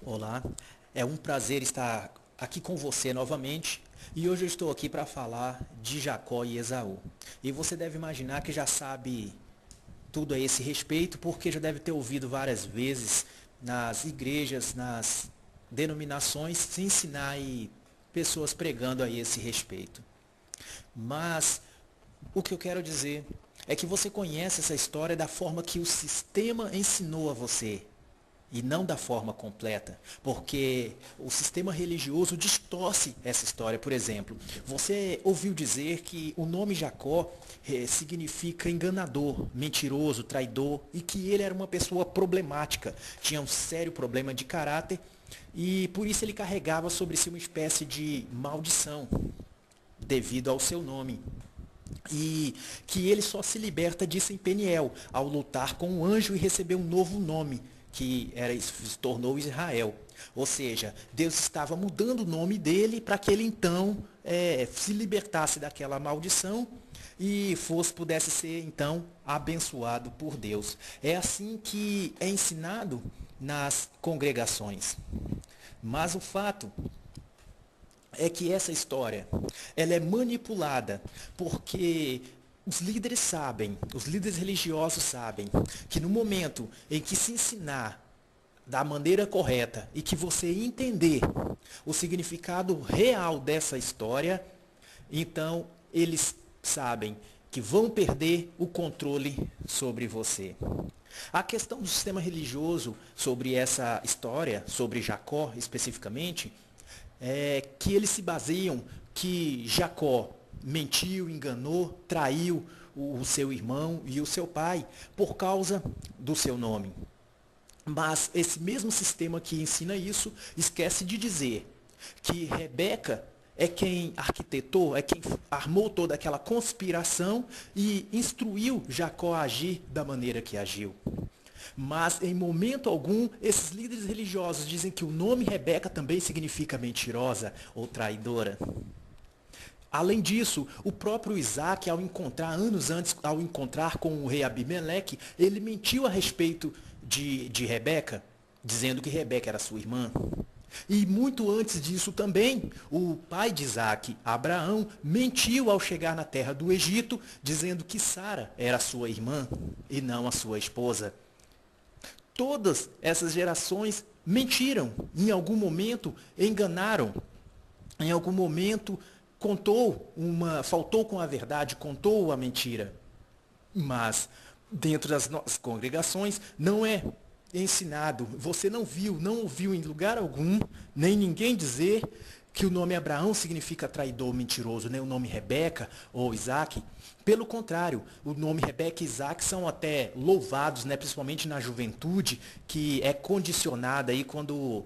Olá, é um prazer estar aqui com você novamente e hoje eu estou aqui para falar de Jacó e Esaú. E você deve imaginar que já sabe tudo a esse respeito porque já deve ter ouvido várias vezes nas igrejas, nas denominações, se ensinar e pessoas pregando a esse respeito. Mas o que eu quero dizer é que você conhece essa história da forma que o sistema ensinou a você e não da forma completa, porque o sistema religioso distorce essa história. Por exemplo, você ouviu dizer que o nome Jacó significa enganador, mentiroso, traidor, e que ele era uma pessoa problemática, tinha um sério problema de caráter, e por isso ele carregava sobre si uma espécie de maldição devido ao seu nome. E que ele só se liberta disso em Peniel, ao lutar com um anjo e receber um novo nome, se tornou Israel. Ou seja, Deus estava mudando o nome dele para que ele então se libertasse daquela maldição e pudesse ser então abençoado por Deus. É assim que é ensinado nas congregações. Mas o fato é que essa história ela é manipulada porque os líderes sabem, os líderes religiosos sabem que no momento em que se ensinar da maneira correta e que você entender o significado real dessa história, então eles sabem que vão perder o controle sobre você. A questão do sistema religioso sobre essa história, sobre Jacó especificamente, é que eles se baseiam que Jacó mentiu, enganou, traiu o seu irmão e o seu pai por causa do seu nome. Mas esse mesmo sistema que ensina isso esquece de dizer que Rebeca é quem arquitetou, é quem armou toda aquela conspiração e instruiu Jacó a agir da maneira que agiu. Mas em momento algum, esses líderes religiosos dizem que o nome Rebeca também significa mentirosa ou traidora. Além disso, o próprio Isaac, anos antes, ao encontrar com o rei Abimeleque, ele mentiu a respeito de Rebeca, dizendo que Rebeca era sua irmã. E muito antes disso também, o pai de Isaac, Abraão, mentiu ao chegar na terra do Egito, dizendo que Sara era sua irmã e não a sua esposa. Todas essas gerações mentiram, em algum momento enganaram, em algum momento faltou com a verdade, contou a mentira. Mas dentro das nossas congregações não é ensinado. Você não ouviu em lugar algum, nem ninguém dizer que o nome Abraão significa traidor, mentiroso, nem o nome Rebeca ou Isaac. Pelo contrário, o nome Rebeca e Isaac são até louvados, né, principalmente na juventude, que é condicionada aí quando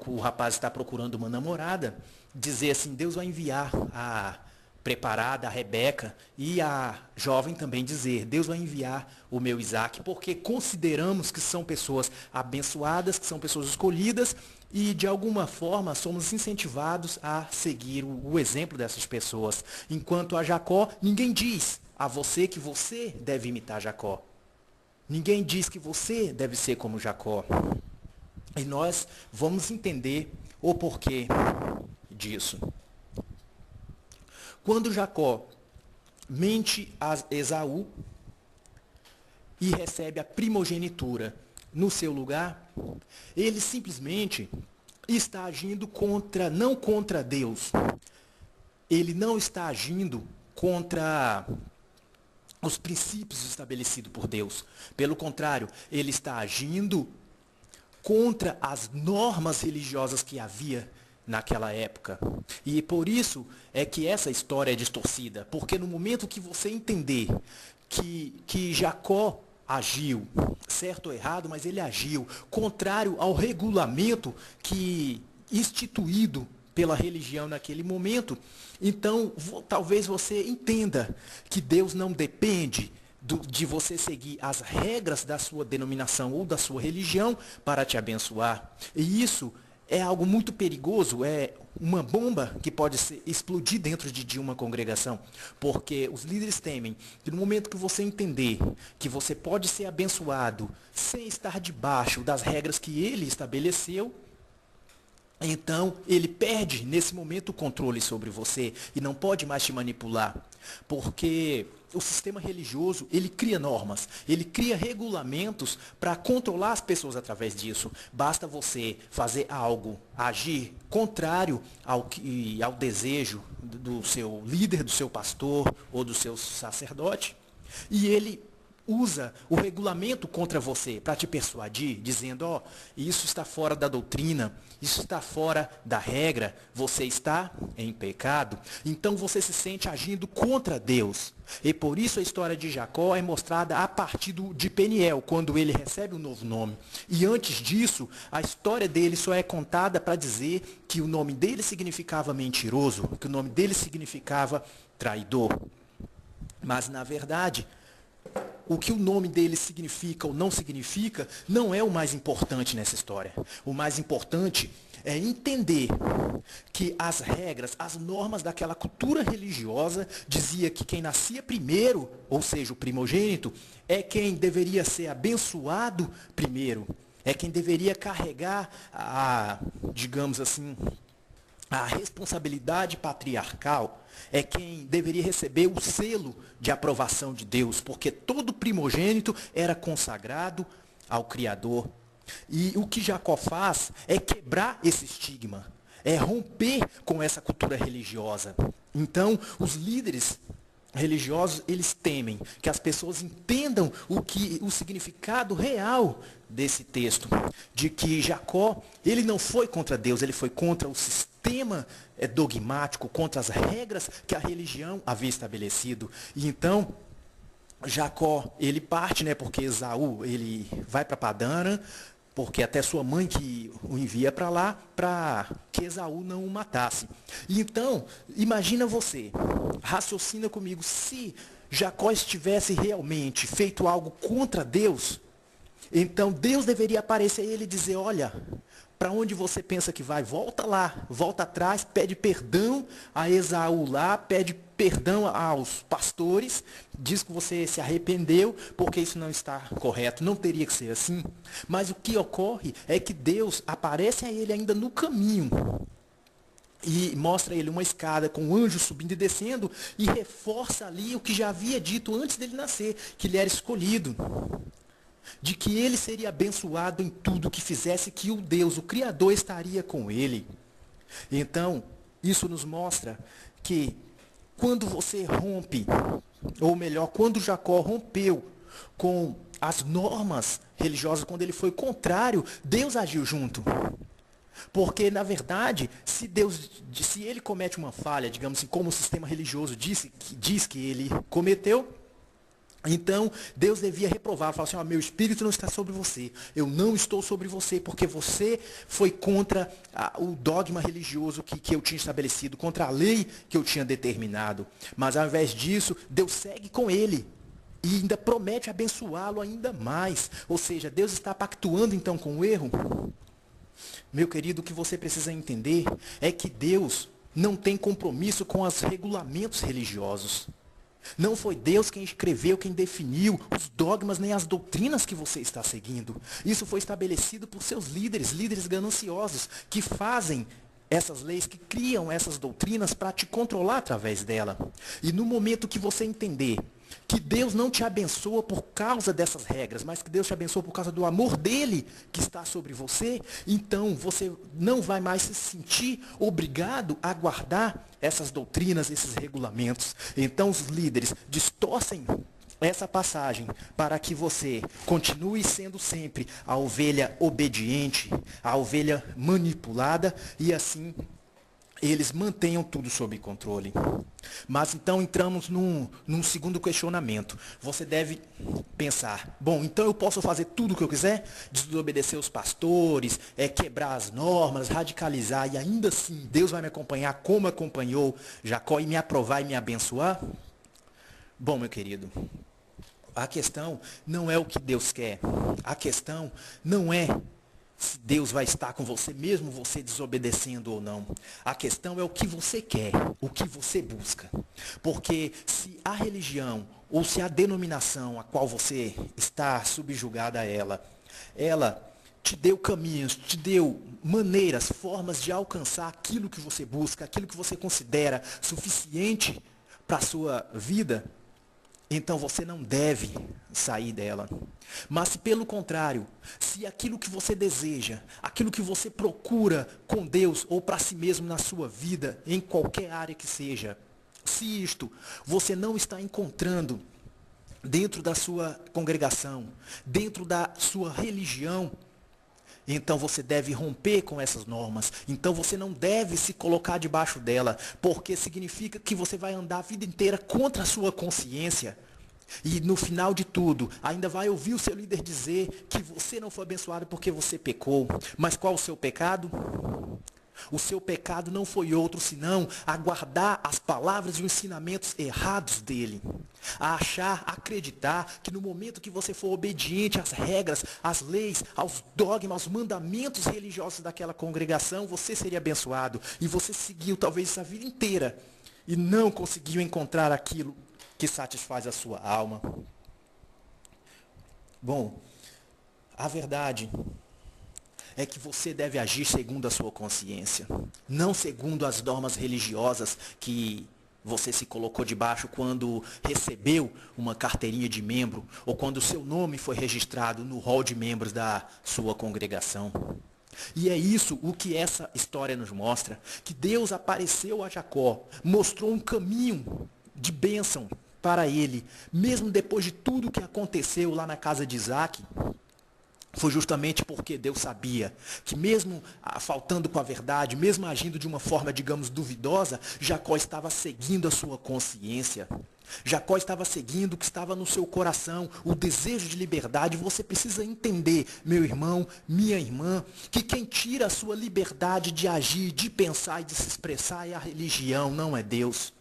o rapaz está procurando uma namorada, dizer assim, Deus vai enviar a preparada, a Rebeca, e a jovem também dizer, Deus vai enviar o meu Isaac, porque consideramos que são pessoas abençoadas, que são pessoas escolhidas, e de alguma forma somos incentivados a seguir o exemplo dessas pessoas. Enquanto a Jacó, ninguém diz a você que você deve imitar Jacó. Ninguém diz que você deve ser como Jacó. E nós vamos entender o porquê disso. Quando Jacó mente a Esaú e recebe a primogenitura no seu lugar, ele simplesmente está agindo não contra Deus. Ele não está agindo contra os princípios estabelecidos por Deus. Pelo contrário, ele está agindo contra as normas religiosas que havia naquela época. E por isso é que essa história é distorcida, porque no momento que você entender que Jacó agiu, certo ou errado, mas ele agiu contrário ao regulamento que instituído pela religião naquele momento, então talvez você entenda que Deus não depende de você seguir as regras da sua denominação ou da sua religião para te abençoar. E isso é algo muito perigoso, é uma bomba que pode explodir dentro de uma congregação, porque os líderes temem que no momento que você entender que você pode ser abençoado sem estar debaixo das regras que ele estabeleceu, então ele perde nesse momento o controle sobre você e não pode mais te manipular, porque o sistema religioso, ele cria normas, ele cria regulamentos para controlar as pessoas através disso. Basta você fazer algo, agir contrário ao desejo do seu líder, do seu pastor ou do seu sacerdote, e ele usa o regulamento contra você para te persuadir, dizendo, ó, isso está fora da doutrina, isso está fora da regra, você está em pecado. Então você se sente agindo contra Deus. E por isso a história de Jacó é mostrada a partir de Peniel, quando ele recebe um novo nome. E antes disso, a história dele só é contada para dizer que o nome dele significava mentiroso, que o nome dele significava traidor. Mas na verdade, o que o nome dele significa ou não significa, não é o mais importante nessa história. O mais importante é entender que as regras, as normas daquela cultura religiosa dizia que quem nascia primeiro, ou seja, o primogênito, é quem deveria ser abençoado primeiro. É quem deveria carregar digamos assim, a responsabilidade patriarcal, é quem deveria receber o selo de aprovação de Deus, porque todo primogênito era consagrado ao Criador. E o que Jacó faz é quebrar esse estigma, é romper com essa cultura religiosa. Então, os líderes religiosos, eles temem que as pessoas entendam o significado real desse texto, de que Jacó, ele não foi contra Deus, ele foi contra o sistema dogmático, contra as regras que a religião havia estabelecido. E então, Jacó, ele parte, porque Esaú, ele vai para Padã, porque até sua mãe que o envia para lá, para que Esaú não o matasse. E então, imagina você, raciocina comigo, se Jacó estivesse realmente feito algo contra Deus, então Deus deveria aparecer a ele e dizer, olha, para onde você pensa que vai? Volta lá, volta atrás, pede perdão a Esaú lá, pede perdão aos pastores, diz que você se arrependeu, porque isso não está correto, não teria que ser assim. Mas o que ocorre é que Deus aparece a ele ainda no caminho e mostra a ele uma escada com um anjo subindo e descendo e reforça ali o que já havia dito antes dele nascer, que ele era escolhido, de que ele seria abençoado em tudo que fizesse, que o Deus, o Criador, estaria com ele. Então, isso nos mostra que quando você rompe, ou melhor, quando Jacó rompeu com as normas religiosas, quando ele foi contrário, Deus agiu junto. Porque, na verdade, se ele comete uma falha, digamos assim, como o sistema religioso diz que ele cometeu, então, Deus devia reprovar, falar assim, meu espírito não está sobre você, eu não estou sobre você, porque você foi contra o dogma religioso que eu tinha estabelecido, contra a lei que eu tinha determinado. Mas ao invés disso, Deus segue com ele e ainda promete abençoá-lo ainda mais. Ou seja, Deus está pactuando então com o erro. Meu querido, o que você precisa entender é que Deus não tem compromisso com os regulamentos religiosos. Não foi Deus quem escreveu, quem definiu os dogmas nem as doutrinas que você está seguindo. Isso foi estabelecido por seus líderes gananciosos, que fazem essas leis, que criam essas doutrinas para te controlar através dela. E no momento que você entender que Deus não te abençoa por causa dessas regras, mas que Deus te abençoa por causa do amor dele que está sobre você, então você não vai mais se sentir obrigado a guardar essas doutrinas, esses regulamentos. Então os líderes distorcem essa passagem para que você continue sendo sempre a ovelha obediente, a ovelha manipulada, e assim eles mantenham tudo sob controle. Mas então entramos num segundo questionamento. Você deve pensar, bom, então eu posso fazer tudo o que eu quiser? Desobedecer os pastores, quebrar as normas, radicalizar, e ainda assim Deus vai me acompanhar como acompanhou Jacó e me aprovar e me abençoar? Bom, meu querido, a questão não é o que Deus quer. A questão não é se Deus vai estar com você, mesmo você desobedecendo ou não. A questão é o que você quer, o que você busca. Porque se a religião ou se a denominação a qual você está subjugada a ela te deu caminhos, te deu maneiras, formas de alcançar aquilo que você busca, aquilo que você considera suficiente para a sua vida, então você não deve sair dela. Mas se pelo contrário, se aquilo que você deseja, aquilo que você procura com Deus ou para si mesmo na sua vida, em qualquer área que seja, se isto você não está encontrando dentro da sua congregação, dentro da sua religião, então você deve romper com essas normas. Então você não deve se colocar debaixo dela, porque significa que você vai andar a vida inteira contra a sua consciência. E no final de tudo, ainda vai ouvir o seu líder dizer que você não foi abençoado porque você pecou. Mas qual o seu pecado? O seu pecado não foi outro senão aguardar as palavras e os ensinamentos errados dele. A achar, acreditar que no momento que você for obediente às regras, às leis, aos dogmas, aos mandamentos religiosos daquela congregação, você seria abençoado. E você seguiu talvez essa vida inteira e não conseguiu encontrar aquilo que satisfaz a sua alma. Bom, a verdade é que você deve agir segundo a sua consciência, não segundo as normas religiosas que você se colocou debaixo quando recebeu uma carteirinha de membro ou quando o seu nome foi registrado no rol de membros da sua congregação. E é isso o que essa história nos mostra, que Deus apareceu a Jacó, mostrou um caminho de bênção para ele, mesmo depois de tudo que aconteceu lá na casa de Isaac. Foi justamente porque Deus sabia que mesmo faltando com a verdade, mesmo agindo de uma forma, digamos, duvidosa, Jacó estava seguindo a sua consciência. Jacó estava seguindo o que estava no seu coração, o desejo de liberdade. Você precisa entender, meu irmão, minha irmã, que quem tira a sua liberdade de agir, de pensar e de se expressar é a religião, não é Deus.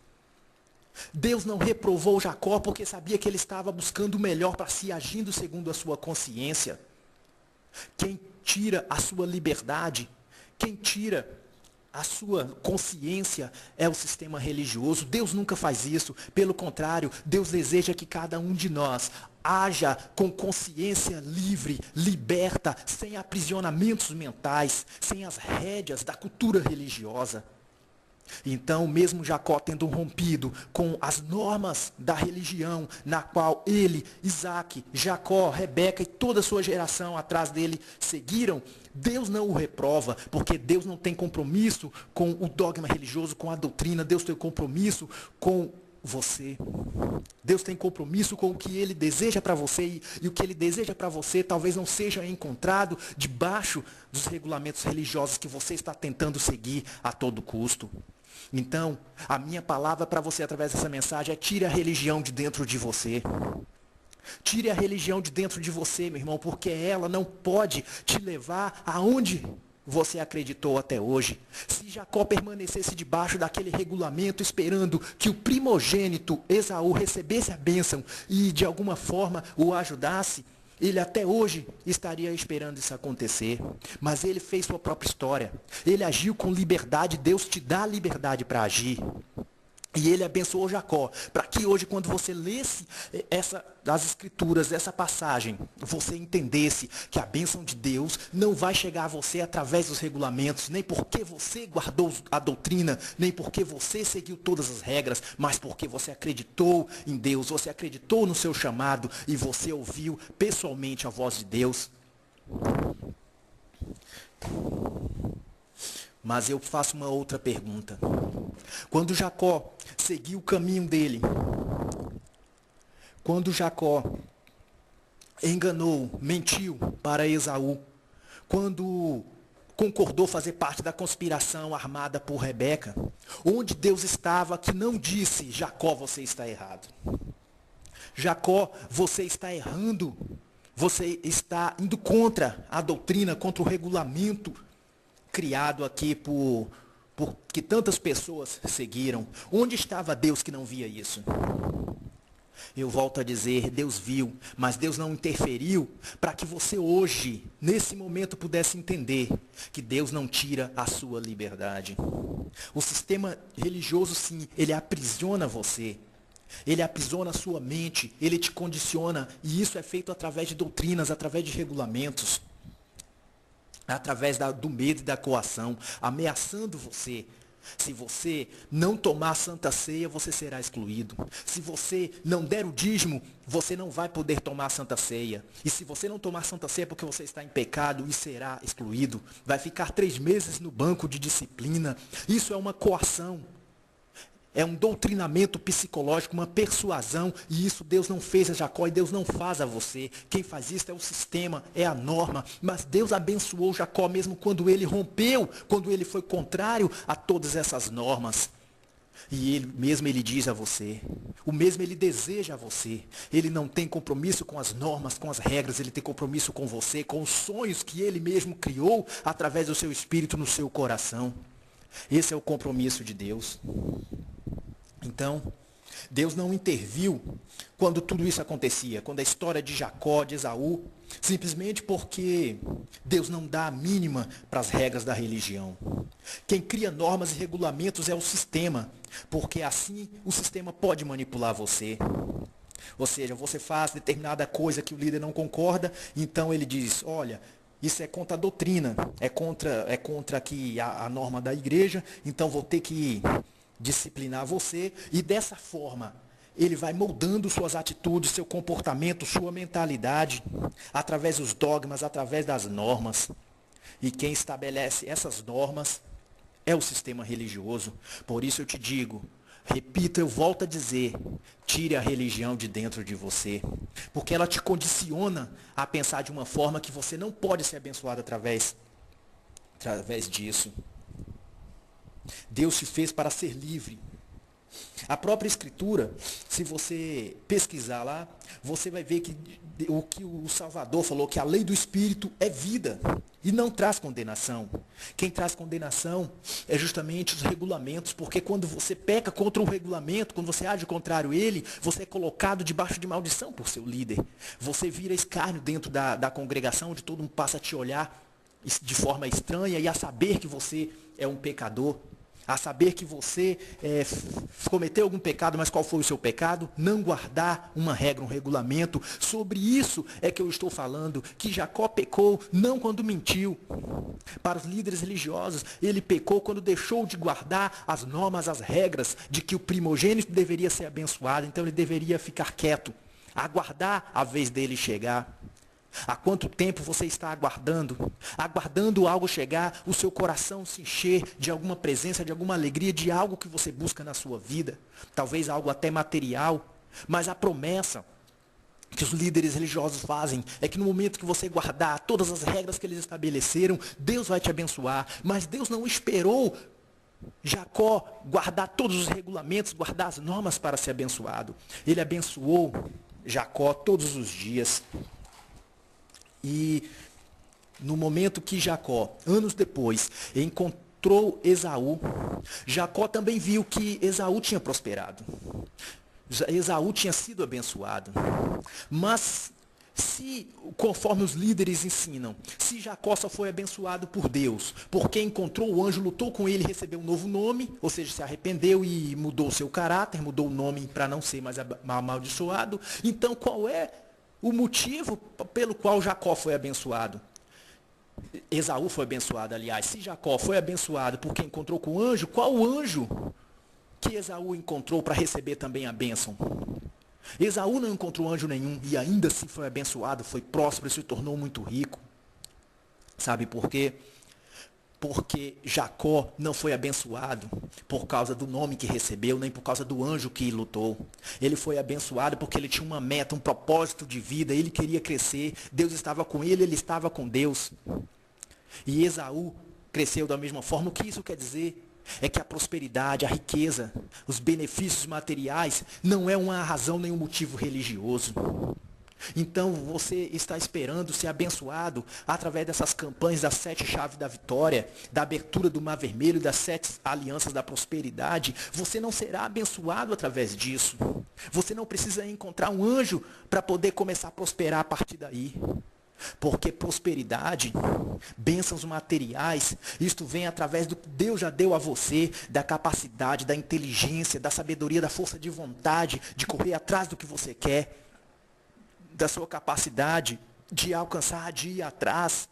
Deus não reprovou Jacó porque sabia que ele estava buscando o melhor para si, agindo segundo a sua consciência. Quem tira a sua liberdade, quem tira a sua consciência é o sistema religioso. Deus nunca faz isso. Pelo contrário, Deus deseja que cada um de nós haja com consciência livre, liberta, sem aprisionamentos mentais, sem as rédeas da cultura religiosa. Então, mesmo Jacó tendo rompido com as normas da religião, na qual ele, Isaac, Jacó, Rebeca e toda a sua geração atrás dele seguiram, Deus não o reprova, porque Deus não tem compromisso com o dogma religioso, com a doutrina. Deus tem compromisso com você. Deus tem compromisso com o que Ele deseja para você, e o que Ele deseja para você talvez não seja encontrado debaixo dos regulamentos religiosos que você está tentando seguir a todo custo. Então, a minha palavra para você através dessa mensagem é: tire a religião de dentro de você. Tire a religião de dentro de você, meu irmão, porque ela não pode te levar aonde você acreditou até hoje. Se Jacó permanecesse debaixo daquele regulamento, esperando que o primogênito Esaú recebesse a bênção e de alguma forma o ajudasse, ele até hoje estaria esperando isso acontecer. Mas ele fez sua própria história. Ele agiu com liberdade. Deus te dá liberdade para agir. E ele abençoou Jacó, para que hoje, quando você lesse as escrituras, essa passagem, você entendesse que a bênção de Deus não vai chegar a você através dos regulamentos, nem porque você guardou a doutrina, nem porque você seguiu todas as regras, mas porque você acreditou em Deus, você acreditou no seu chamado e você ouviu pessoalmente a voz de Deus. Mas eu faço uma outra pergunta. Quando Jacó seguiu o caminho dele, quando Jacó enganou, mentiu para Esaú, quando concordou fazer parte da conspiração armada por Rebeca, onde Deus estava que não disse: Jacó, você está errado. Jacó, você está errando. Você está indo contra a doutrina, contra o regulamento criado aqui por que tantas pessoas seguiram. Onde estava Deus que não via isso? Eu volto a dizer, Deus viu, mas Deus não interferiu para que você hoje, nesse momento, pudesse entender que Deus não tira a sua liberdade. O sistema religioso, sim, ele aprisiona você. Ele aprisiona a sua mente, ele te condiciona, e isso é feito através de doutrinas, através de regulamentos, através do medo e da coação, ameaçando você. Se você não tomar santa ceia, você será excluído. Se você não der o dízimo, você não vai poder tomar santa ceia. E se você não tomar santa ceia é porque você está em pecado e será excluído. Vai ficar 3 meses no banco de disciplina. Isso é uma coação. É um doutrinamento psicológico, uma persuasão, e isso Deus não fez a Jacó e Deus não faz a você. Quem faz isso é o sistema, é a norma. Mas Deus abençoou Jacó mesmo quando ele rompeu, quando ele foi contrário a todas essas normas. E ele diz a você, o mesmo ele deseja a você. Ele não tem compromisso com as normas, com as regras, ele tem compromisso com você, com os sonhos que ele mesmo criou através do seu espírito no seu coração. Esse é o compromisso de Deus. Então, Deus não interviu quando tudo isso acontecia, quando a história de Jacó, de Esaú, simplesmente porque Deus não dá a mínima para as regras da religião. Quem cria normas e regulamentos é o sistema, porque assim o sistema pode manipular você. Ou seja, você faz determinada coisa que o líder não concorda, então ele diz, olha, isso é contra a doutrina, é contra aqui a norma da igreja, então vou ter que disciplinar você, e dessa forma ele vai moldando suas atitudes, seu comportamento, sua mentalidade, através dos dogmas, através das normas. E quem estabelece essas normas é o sistema religioso. Por isso eu te digo, repito, eu volto a dizer, tire a religião de dentro de você, porque ela te condiciona a pensar de uma forma que você não pode ser abençoado através disso. Deus te fez para ser livre. A própria Escritura, se você pesquisar lá, você vai ver que o Salvador falou que a lei do Espírito é vida e não traz condenação. Quem traz condenação é justamente os regulamentos, porque quando você peca contra o regulamento, quando você age contrário a ele, você é colocado debaixo de maldição por seu líder. Você vira escárnio dentro da congregação, onde todo mundo passa a te olhar de forma estranha e a saber que você é um pecador. A saber que você cometeu algum pecado, mas qual foi o seu pecado? Não guardar uma regra, um regulamento. Sobre isso é que eu estou falando, que Jacó pecou não quando mentiu. Para os líderes religiosos, ele pecou quando deixou de guardar as normas, as regras de que o primogênito deveria ser abençoado, então ele deveria ficar quieto, aguardar a vez dele chegar. Há quanto tempo você está aguardando algo chegar, o seu coração se encher de alguma presença, de alguma alegria, de algo que você busca na sua vida, talvez algo até material, mas a promessa que os líderes religiosos fazem é que no momento que você guardar todas as regras que eles estabeleceram, Deus vai te abençoar, mas Deus não esperou Jacó guardar todos os regulamentos, guardar as normas para ser abençoado. Ele abençoou Jacó todos os dias. E no momento que Jacó, anos depois, encontrou Esaú, Jacó também viu que Esaú tinha prosperado. Esaú tinha sido abençoado. Mas conforme os líderes ensinam, se Jacó só foi abençoado por Deus, porque encontrou o anjo, lutou com ele, recebeu um novo nome, ou seja, se arrependeu e mudou o seu caráter, mudou o nome para não ser mais amaldiçoado, então qual é o motivo pelo qual Jacó foi abençoado? Esaú foi abençoado, aliás. Se Jacó foi abençoado porque encontrou com o anjo, qual o anjo que Esaú encontrou para receber também a bênção? Esaú não encontrou anjo nenhum e ainda assim foi abençoado, foi próspero e se tornou muito rico. Sabe por quê? Porque Jacó não foi abençoado por causa do nome que recebeu, nem por causa do anjo que lutou. Ele foi abençoado porque ele tinha uma meta, um propósito de vida, ele queria crescer, Deus estava com ele, ele estava com Deus. E Esaú cresceu da mesma forma. O que isso quer dizer? É que a prosperidade, a riqueza, os benefícios materiais não é uma razão nem um motivo religioso. Então você está esperando ser abençoado através dessas campanhas das 7 chaves da vitória, da abertura do Mar Vermelho, das 7 alianças da prosperidade. Você não será abençoado através disso. Você não precisa encontrar um anjo para poder começar a prosperar a partir daí. Porque prosperidade, bênçãos materiais, isto vem através do que Deus já deu a você, da capacidade, da inteligência, da sabedoria, da força de vontade, de correr atrás do que você quer, da sua capacidade de alcançar, de ir atrás,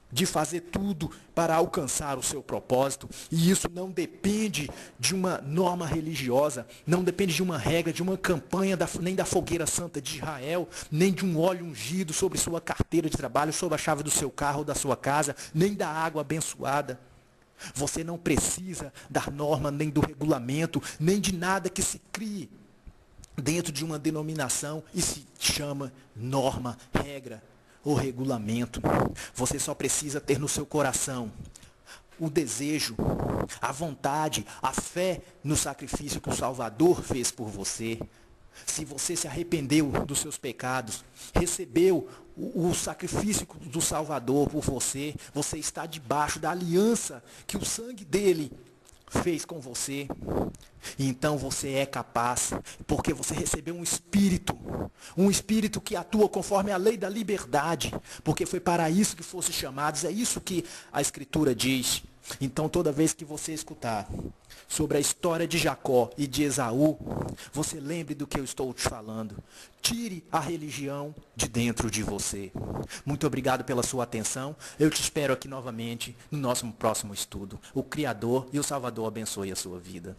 de fazer tudo para alcançar o seu propósito. E isso não depende de uma norma religiosa, não depende de uma regra, de uma campanha, nem da fogueira santa de Israel, nem de um óleo ungido sobre sua carteira de trabalho, sobre a chave do seu carro ou da sua casa, nem da água abençoada. Você não precisa da norma, nem do regulamento, nem de nada que se crie dentro de uma denominação e se chama norma, regra ou regulamento. Você só precisa ter no seu coração o desejo, a vontade, a fé no sacrifício que o Salvador fez por você. Se você se arrependeu dos seus pecados, recebeu o sacrifício do Salvador por você, você está debaixo da aliança que o sangue dele fez com você. Então você é capaz, porque você recebeu um espírito que atua conforme a lei da liberdade, porque foi para isso que fosse chamados, é isso que a Escritura diz. Então toda vez que você escutar sobre a história de Jacó e de Esaú, você lembre do que eu estou te falando. Tire a religião de dentro de você. Muito obrigado pela sua atenção. Eu te espero aqui novamente no nosso próximo estudo. O Criador e o Salvador abençoe a sua vida.